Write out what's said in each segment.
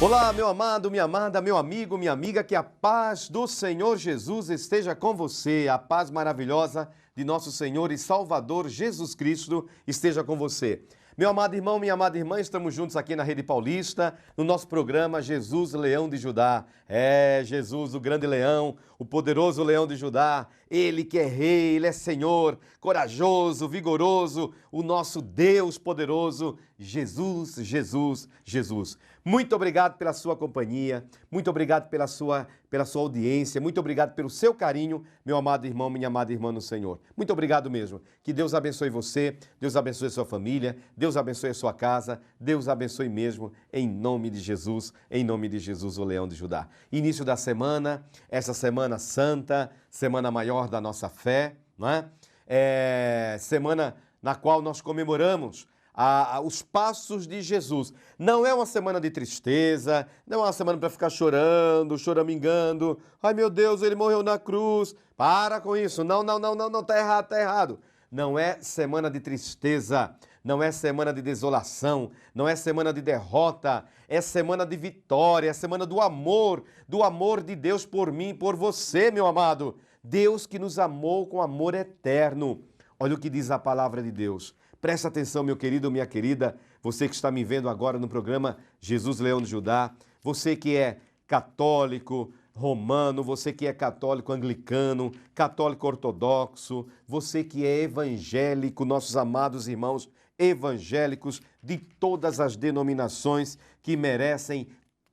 Olá, meu amado, minha amada, meu amigo, minha amiga, que a paz do Senhor Jesus esteja com você, a paz maravilhosa de nosso Senhor e Salvador Jesus Cristo esteja com você. Meu amado irmão, minha amada irmã, estamos juntos aqui na Rede Paulista, no nosso programa Jesus, Leão de Judá. É, Jesus, o grande leão, o poderoso leão de Judá, ele que é rei, ele é Senhor, corajoso, vigoroso, o nosso Deus poderoso, Jesus, Jesus, Jesus. Muito obrigado pela sua companhia, muito obrigado pela sua audiência, muito obrigado pelo seu carinho, meu amado irmão, minha amada irmã no Senhor. Muito obrigado mesmo. Que Deus abençoe você, Deus abençoe a sua família, Deus abençoe a sua casa, Deus abençoe mesmo, em nome de Jesus, o Leão de Judá. Início da semana, essa semana santa, semana maior da nossa fé, não é? Semana na qual nós comemoramos os passos de Jesus. Não é uma semana de tristeza, não é uma semana para ficar chorando, choramingando. Ai meu Deus, ele morreu na cruz. Para com isso. Não, tá errado, tá errado. Não é semana de tristeza, não é semana de desolação, não é semana de derrota, é semana de vitória, é semana do amor de Deus por mim e por você, meu amado. Deus que nos amou com amor eterno. Olha o que diz a palavra de Deus. Presta atenção, meu querido, minha querida, você que está me vendo agora no programa Jesus Leão de Judá, você que é católico romano, você que é católico anglicano, católico ortodoxo, você que é evangélico, nossos amados irmãos evangélicos de todas as denominações que merecem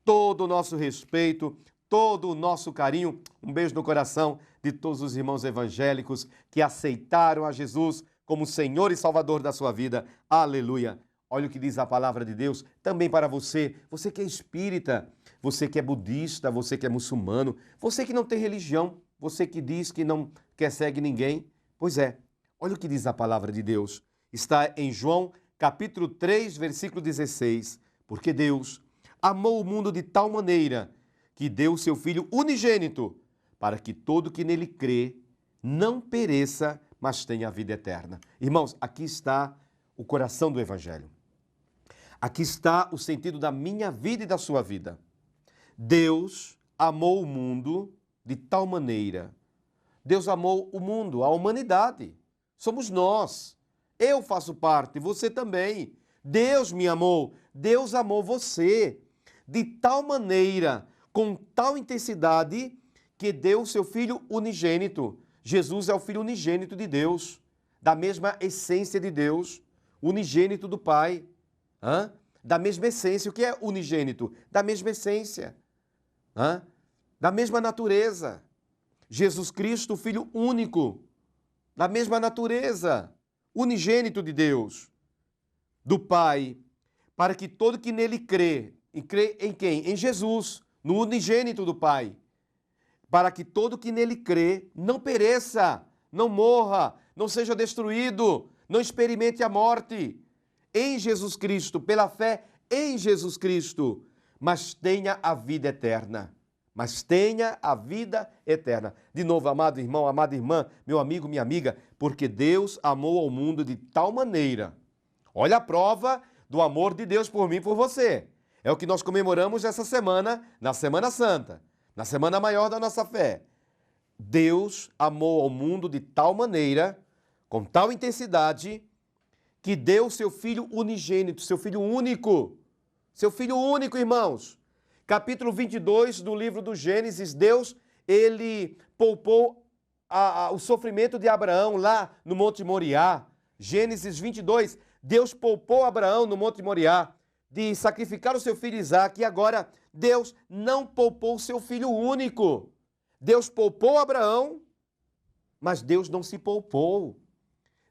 todo o nosso respeito, todo o nosso carinho. Um beijo no coração de todos os irmãos evangélicos que aceitaram a Jesus como Senhor e Salvador da sua vida. Aleluia! Olha o que diz a palavra de Deus também para você. Você que é espírita, você que é budista, você que é muçulmano, você que não tem religião, você que diz que não quer seguir ninguém. Pois é, olha o que diz a palavra de Deus. Está em João, capítulo 3, versículo 16. Porque Deus amou o mundo de tal maneira que deu o seu Filho unigênito, para que todo que nele crê não pereça, mas tenha a vida eterna. Irmãos, aqui está o coração do Evangelho. Aqui está o sentido da minha vida e da sua vida. Deus amou o mundo de tal maneira. Deus amou o mundo, a humanidade. Somos nós. Eu faço parte, você também. Deus me amou, Deus amou você de tal maneira, com tal intensidade, que deu o seu Filho unigênito. Jesus é o Filho unigênito de Deus, da mesma essência de Deus, unigênito do Pai. Da mesma essência. O que é unigênito? Da mesma essência. Da mesma natureza. Jesus Cristo, o Filho único, da mesma natureza, unigênito de Deus, do Pai, para que todo que nele crê, e crê em quem? Em Jesus, no unigênito do Pai, para que todo que nele crê não pereça, não morra, não seja destruído, não experimente a morte. Em Jesus Cristo, pela fé em Jesus Cristo, mas tenha a vida eterna. Mas tenha a vida eterna. De novo, amado irmão, amada irmã, meu amigo, minha amiga, porque Deus amou ao mundo de tal maneira. Olha a prova do amor de Deus por mim e por você. É o que nós comemoramos essa semana, na Semana Santa, na semana maior da nossa fé. Deus amou ao mundo de tal maneira, com tal intensidade, que deu seu Filho unigênito, seu Filho único. Seu Filho único, irmãos. Capítulo 22 do livro do Gênesis, Deus, ele poupou o sofrimento de Abraão lá no Monte Moriá. Gênesis 22, Deus poupou Abraão no Monte Moriá de sacrificar o seu filho Isaque, e agora Deus não poupou o seu Filho único. Deus poupou Abraão, mas Deus não se poupou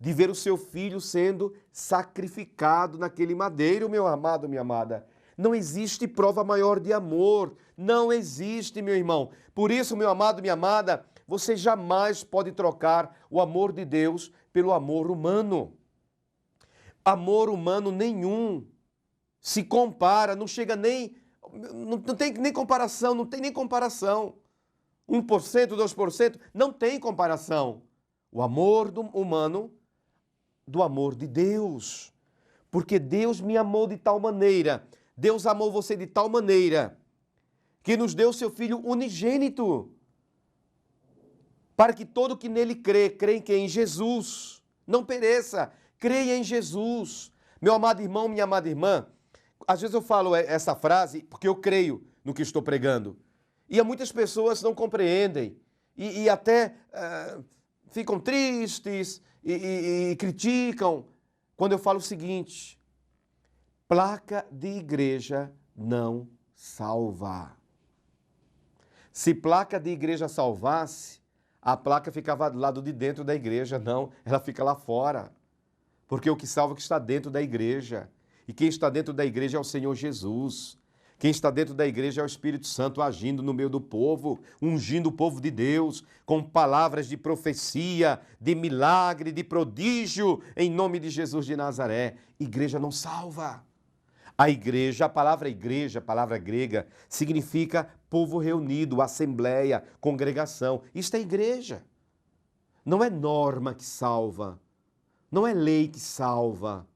de ver o seu filho sendo sacrificado naquele madeiro, meu amado, minha amada. Não existe prova maior de amor, não existe, meu irmão. Por isso, meu amado, minha amada, você jamais pode trocar o amor de Deus pelo amor humano. Amor humano nenhum se compara, não chega nem, não tem nem comparação, não tem nem comparação. 1%, 2%, não tem comparação. O amor humano do amor de Deus. Porque Deus me amou de tal maneira. Deus amou você de tal maneira que nos deu seu Filho unigênito, para que todo que nele crê em quem? Em Jesus, não pereça, creia em Jesus. Meu amado irmão, minha amada irmã, às vezes eu falo essa frase porque eu creio no que estou pregando. E muitas pessoas não compreendem e até ficam tristes e criticam quando eu falo o seguinte: placa de igreja não salva. Se placa de igreja salvasse, a placa ficava do lado de dentro da igreja. Não, ela fica lá fora. Porque o que salva é o que está dentro da igreja. E quem está dentro da igreja é o Senhor Jesus. Quem está dentro da igreja é o Espírito Santo agindo no meio do povo, ungindo o povo de Deus com palavras de profecia, de milagre, de prodígio, em nome de Jesus de Nazaré. Igreja não salva. A igreja, a palavra grega, significa povo reunido, assembleia, congregação. Isto é igreja. Não é norma que salva, não é lei que salva.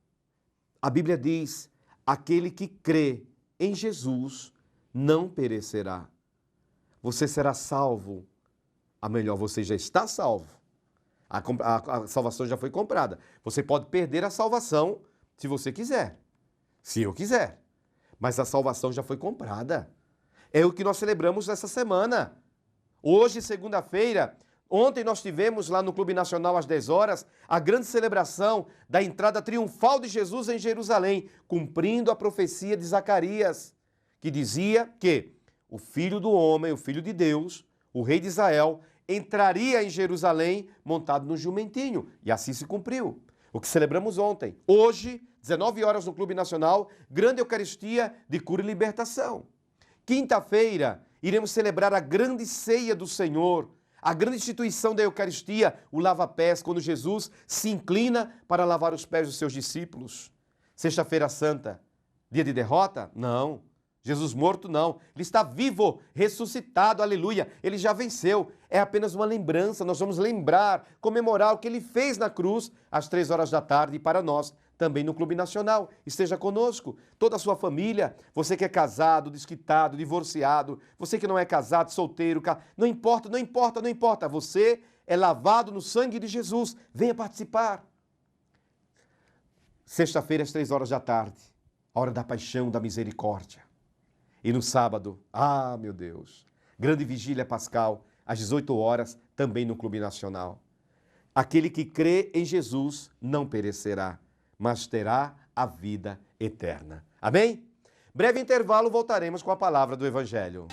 A Bíblia diz: aquele que crê em Jesus não perecerá. Você será salvo. A melhor, você já está salvo. A salvação já foi comprada. Você pode perder a salvação se você quiser. Se eu quiser. Mas a salvação já foi comprada. É o que nós celebramos essa semana. Hoje, segunda-feira, ontem nós tivemos lá no Clube Nacional às 10 horas a grande celebração da entrada triunfal de Jesus em Jerusalém, cumprindo a profecia de Zacarias, que dizia que o Filho do Homem, o Filho de Deus, o Rei de Israel, entraria em Jerusalém montado no jumentinho. E assim se cumpriu. O que celebramos ontem. Hoje, 19 horas no Clube Nacional, grande Eucaristia de cura e libertação. Quinta-feira, iremos celebrar a grande ceia do Senhor, a grande instituição da Eucaristia, o lava-pés, quando Jesus se inclina para lavar os pés dos seus discípulos. Sexta-feira Santa, dia de derrota? Não. Jesus morto? Não. Ele está vivo, ressuscitado, aleluia. Ele já venceu. É apenas uma lembrança. Nós vamos lembrar, comemorar o que ele fez na cruz às 3 horas da tarde e para nós também no Clube Nacional. Esteja conosco, toda a sua família, você que é casado, desquitado, divorciado, você que não é casado, solteiro, não importa, não importa, não importa. Você é lavado no sangue de Jesus. Venha participar. Sexta-feira às 3 horas da tarde, a hora da paixão, da misericórdia. E no sábado, meu Deus, grande vigília pascal, às 18 horas, também no Clube Nacional. Aquele que crê em Jesus não perecerá, mas terá a vida eterna. Amém? Breve intervalo, voltaremos com a palavra do Evangelho.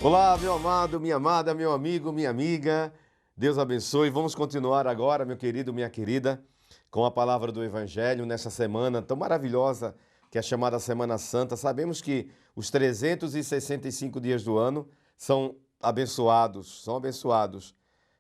Olá, meu amado, minha amada, meu amigo, minha amiga. Deus abençoe. Vamos continuar agora, meu querido, minha querida, com a palavra do Evangelho nessa semana tão maravilhosa que é chamada Semana Santa. Sabemos que os 365 dias do ano são abençoados,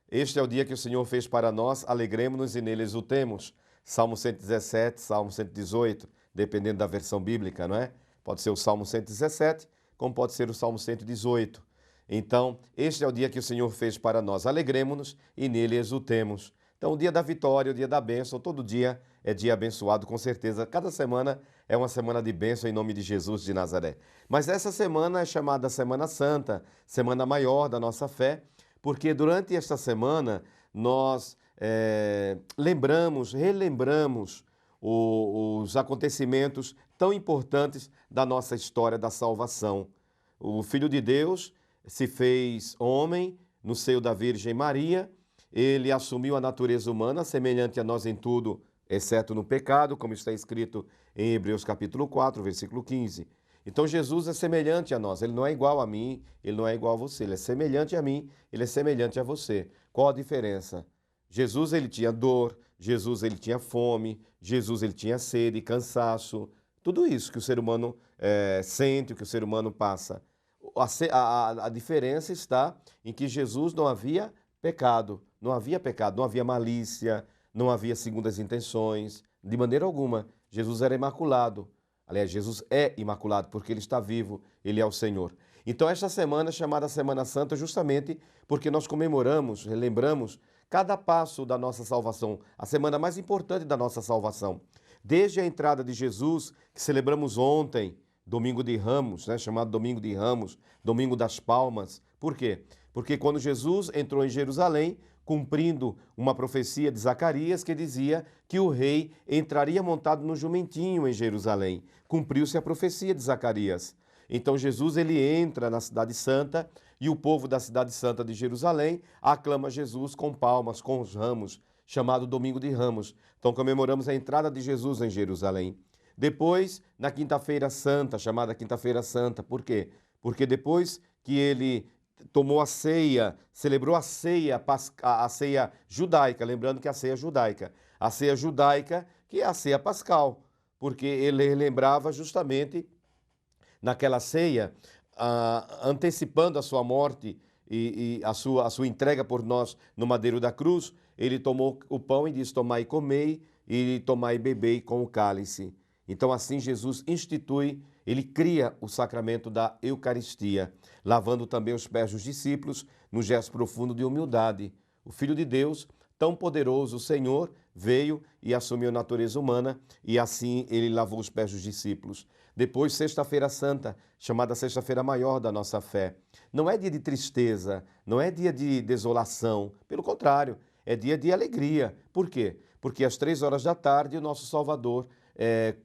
Este é o dia que o Senhor fez para nós, alegremos-nos e nele exultemos. Salmo 117, Salmo 118, dependendo da versão bíblica, não é? Pode ser o Salmo 117, como pode ser o Salmo 118. Então, este é o dia que o Senhor fez para nós, alegremos-nos e nele exultemos. Então, o dia da vitória, o dia da bênção, todo dia é dia abençoado, com certeza. Cada semana é uma semana de bênção em nome de Jesus de Nazaré. Mas essa semana é chamada Semana Santa, semana maior da nossa fé, porque durante esta semana nós relembramos os acontecimentos tão importantes da nossa história da salvação. O Filho de Deus se fez homem no seio da Virgem Maria. Ele assumiu a natureza humana, semelhante a nós em tudo, exceto no pecado, como está escrito em Hebreus capítulo 4, versículo 15. Então Jesus é semelhante a nós, ele não é igual a mim, ele não é igual a você, ele é semelhante a mim, ele é semelhante a você. Qual a diferença? Jesus, ele tinha dor, Jesus, ele tinha fome, Jesus, ele tinha sede, cansaço, tudo isso que o ser humano sente, o que o ser humano passa. A diferença está em que Jesus não havia pecado, não havia malícia, não havia segundas intenções, de maneira alguma. Jesus era imaculado. Aliás, Jesus é imaculado porque ele está vivo, ele é o Senhor. Então, esta semana é chamada Semana Santa justamente porque nós lembramos cada passo da nossa salvação, a semana mais importante da nossa salvação. Desde a entrada de Jesus, que celebramos ontem, Domingo de Ramos, né, chamado Domingo de Ramos, Domingo das Palmas. Por quê? Porque quando Jesus entrou em Jerusalém, cumprindo uma profecia de Zacarias que dizia que o rei entraria montado no jumentinho em Jerusalém. Cumpriu-se a profecia de Zacarias. Então Jesus ele entra na cidade santa e o povo da cidade santa de Jerusalém aclama Jesus com palmas, com os ramos, chamado Domingo de Ramos. Então comemoramos a entrada de Jesus em Jerusalém. Depois, na Quinta-feira Santa, chamada Quinta-feira Santa. Por quê? Porque depois que ele tomou a ceia, celebrou a ceia judaica, lembrando que a ceia judaica, que é a ceia pascal, porque ele lembrava justamente naquela ceia, antecipando a sua morte e a sua entrega por nós no madeiro da cruz, ele tomou o pão e disse: tomai e comei, e tomai e bebei com o cálice. Então assim Jesus institui, ele cria o sacramento da Eucaristia, lavando também os pés dos discípulos no gesto profundo de humildade. O Filho de Deus, tão poderoso, o Senhor, veio e assumiu a natureza humana e assim ele lavou os pés dos discípulos. Depois, Sexta-feira Santa, chamada Sexta-feira Maior da nossa fé. Não é dia de tristeza, não é dia de desolação, pelo contrário, é dia de alegria. Por quê? Porque às 3 horas da tarde o nosso Salvador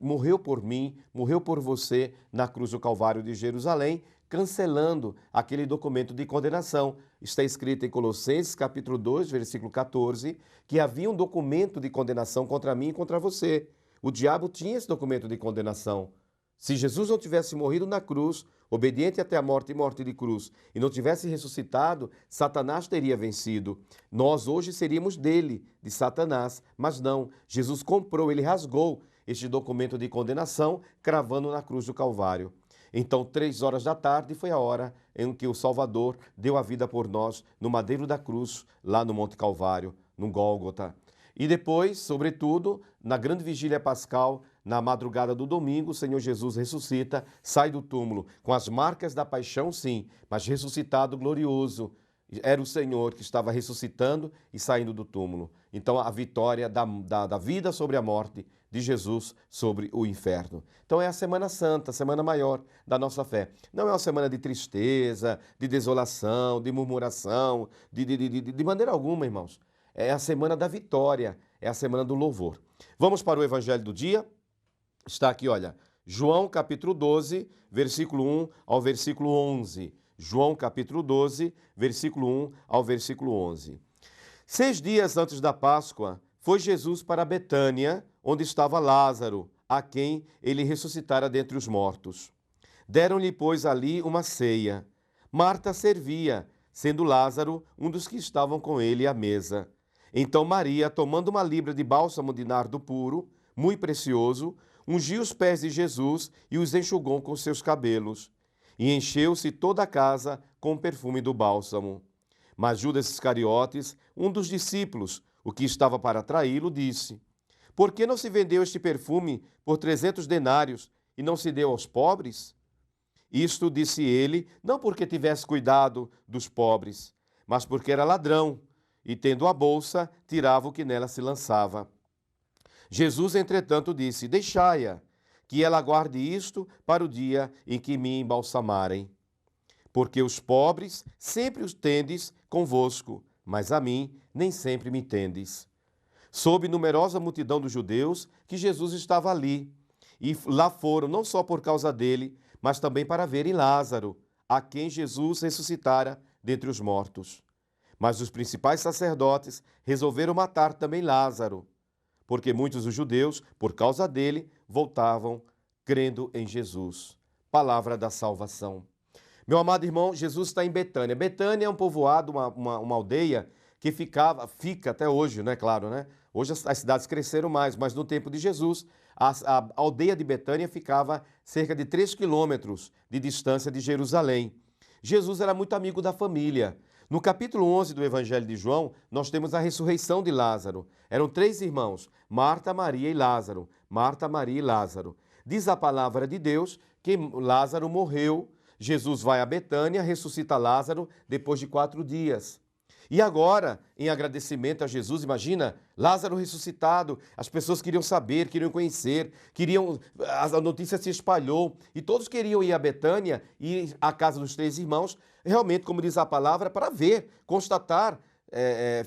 morreu por mim, morreu por você na cruz do Calvário de Jerusalém, cancelando aquele documento de condenação. Está escrito em Colossenses capítulo 2, versículo 14, que havia um documento de condenação contra mim e contra você. O diabo tinha esse documento de condenação. Se Jesus não tivesse morrido na cruz, obediente até a morte e morte de cruz, e não tivesse ressuscitado, Satanás teria vencido. Nós hoje seríamos dele, de Satanás, mas não. Jesus comprou, ele rasgou este documento de condenação, cravando na cruz do Calvário. Então, 3 horas da tarde foi a hora em que o Salvador deu a vida por nós no madeiro da cruz, lá no Monte Calvário, no Gólgota. E depois, sobretudo, na grande vigília pascal, na madrugada do domingo, o Senhor Jesus ressuscita, sai do túmulo, com as marcas da paixão, sim, mas ressuscitado glorioso. Era o Senhor que estava ressuscitando e saindo do túmulo. Então, a vitória da vida sobre a morte, de Jesus sobre o inferno. Então, é a Semana Santa, a Semana Maior da nossa fé. Não é uma semana de tristeza, de desolação, de murmuração, de maneira alguma, irmãos. É a semana da vitória, é a semana do louvor. Vamos para o Evangelho do dia? Está aqui, olha, João capítulo 12, versículo 1 ao versículo 11. João capítulo 12, versículo 1 ao versículo 11. 6 dias antes da Páscoa, foi Jesus para Betânia, onde estava Lázaro, a quem ele ressuscitara dentre os mortos. Deram-lhe, pois, ali uma ceia. Marta servia, sendo Lázaro um dos que estavam com ele à mesa. Então Maria, tomando uma libra de bálsamo de nardo puro, muito precioso, ungiu os pés de Jesus e os enxugou com seus cabelos. E encheu-se toda a casa com o perfume do bálsamo. Mas Judas Iscariotes, um dos discípulos, o que estava para traí-lo, disse: por que não se vendeu este perfume por 300 denários e não se deu aos pobres? Isto disse ele, não porque tivesse cuidado dos pobres, mas porque era ladrão, e tendo a bolsa, tirava o que nela se lançava. Jesus, entretanto, disse: deixai-a, que ela guarde isto para o dia em que me embalsamarem. Porque os pobres sempre os tendes convosco, mas a mim nem sempre me tendes. Soube numerosa multidão dos judeus que Jesus estava ali, e lá foram não só por causa dele, mas também para verem Lázaro, a quem Jesus ressuscitara dentre os mortos. Mas os principais sacerdotes resolveram matar também Lázaro, porque muitos dos judeus, por causa dele, voltavam crendo em Jesus. Palavra da salvação. Meu amado irmão, Jesus está em Betânia. Betânia é um povoado, uma aldeia que fica até hoje, né? Claro, né? Hoje as cidades cresceram mais, mas no tempo de Jesus, a aldeia de Betânia ficava cerca de 3 quilômetros de distância de Jerusalém. Jesus era muito amigo da família. No capítulo 11 do Evangelho de João, nós temos a ressurreição de Lázaro. Eram 3 irmãos, Marta, Maria e Lázaro. Marta, Maria e Lázaro. Diz a palavra de Deus que Lázaro morreu. Jesus vai a Betânia, ressuscita Lázaro depois de 4 dias. E agora, em agradecimento a Jesus, imagina, Lázaro ressuscitado, as pessoas queriam saber, queriam conhecer, a notícia se espalhou e todos queriam ir a Betânia, ir à casa dos três irmãos, realmente, como diz a palavra, para ver, constatar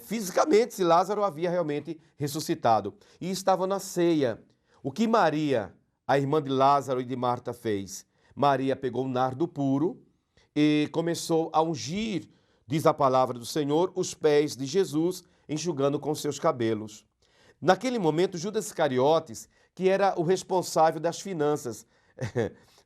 fisicamente se Lázaro havia realmente ressuscitado. E estavam na ceia. O que Maria, a irmã de Lázaro e de Marta, fez? Maria pegou um nardo puro e começou a ungir, diz a palavra do Senhor, os pés de Jesus, enxugando com seus cabelos. Naquele momento, Judas Iscariotes, que era o responsável das finanças,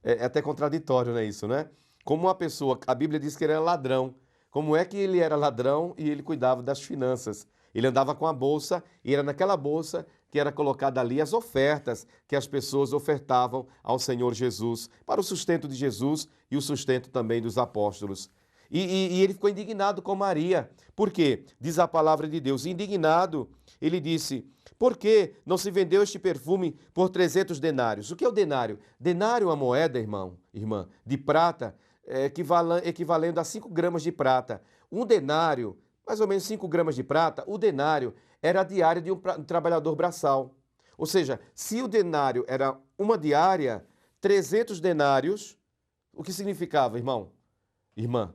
é até contraditório, não é isso, né? Como uma pessoa, a Bíblia diz que ele era ladrão. Como é que ele era ladrão e ele cuidava das finanças? Ele andava com a bolsa e era naquela bolsa que era colocada ali as ofertas que as pessoas ofertavam ao Senhor Jesus, para o sustento de Jesus e o sustento também dos apóstolos. E ele ficou indignado com Maria. Por quê? Diz a palavra de Deus. Indignado, ele disse, por que não se vendeu este perfume por 300 denários? O que é o denário? Denário é uma moeda, irmã, de prata, equivalendo a 5 gramas de prata. Um denário, mais ou menos 5 gramas de prata, o denário era a diária de um trabalhador braçal. Ou seja, se o denário era uma diária, 300 denários, o que significava, irmã?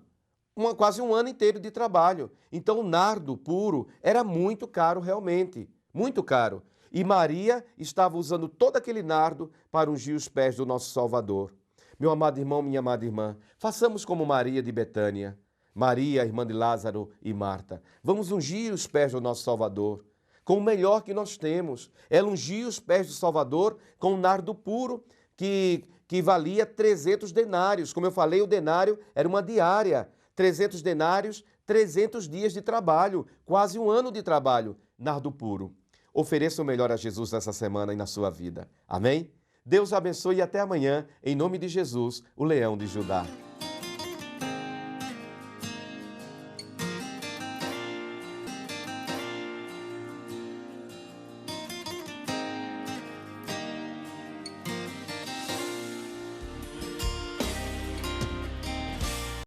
Quase um ano inteiro de trabalho. Então o nardo puro era muito caro realmente, muito caro. E Maria estava usando todo aquele nardo para ungir os pés do nosso Salvador. Meu amado irmão, minha amada irmã, façamos como Maria de Betânia, Maria, irmã de Lázaro e Marta. Vamos ungir os pés do nosso Salvador com o melhor que nós temos. Ela ungia os pés do Salvador com um nardo puro que valia 300 denários. Como eu falei, o denário era uma diária. 300 denários, 300 dias de trabalho, quase um ano de trabalho, nardo puro. Ofereça o melhor a Jesus nessa semana e na sua vida. Amém? Deus abençoe e até amanhã, em nome de Jesus, o Leão de Judá.